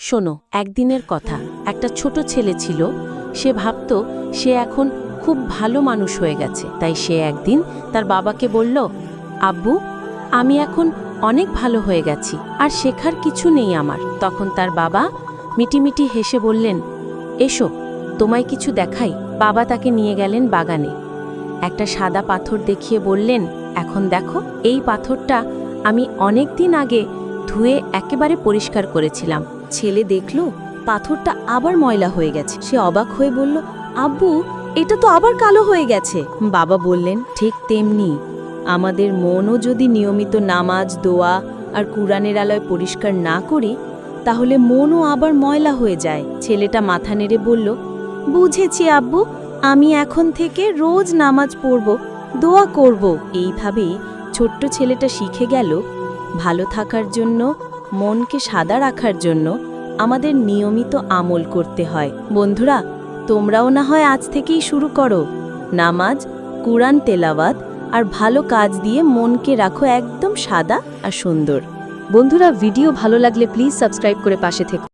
শোনো, একদিনের কথা, একটা ছোট ছেলে ছিল। সে ভাবত সে এখন খুব ভালো মানুষ হয়ে গেছে। তাই সে একদিন তার বাবাকে বলল, আব্বু, আমি এখন অনেক ভালো হয়ে গেছি, আর শেখার কিছু নেই আমার। তখন তার বাবা মিটিমিটি হেসে বললেন, এসো, তোমায় কিছু দেখাই। বাবা তাকে নিয়ে গেলেন বাগানে। একটা সাদা পাথর দেখিয়ে বললেন, এখন দেখো, এই পাথরটা আমি অনেক দিন আগে ধুয়ে একেবারে পরিষ্কার করেছিলাম। ছেলে দেখল পাথরটা আবার ময়লা হয়ে গেছে। সে অবাক হয়ে বলল, আব্বু, এটা তো আবার কালো হয়ে গেছে। বাবা বললেন, ঠিক তেমনি আমাদের মনও যদি নিয়মিত নামাজ, দোয়া আর কুরআনের আলোয় পরিষ্কার না করি, তাহলে মনও আবার ময়লা হয়ে যায়। ছেলেটা মাথা নেড়ে বলল, বুঝেছি আব্বু, আমি এখন থেকে রোজ নামাজ পড়ব, দোয়া করব। এইভাবেই ছোট্ট ছেলেটা শিখে গেল, ভালো থাকার জন্য, মনকে সাদা রাখার জন্য আমাদের নিয়মিত আমল করতে হয়। বন্ধুরা, তোমরাও না হয় আজ থেকেই শুরু করো। নামাজ, কুরআন তেলাওয়াত আর ভালো কাজ দিয়ে মনকে রাখো একদম সাদা আর সুন্দর। বন্ধুরা, ভিডিও ভালো লাগলে প্লিজ সাবস্ক্রাইব করে পাশে থেকো।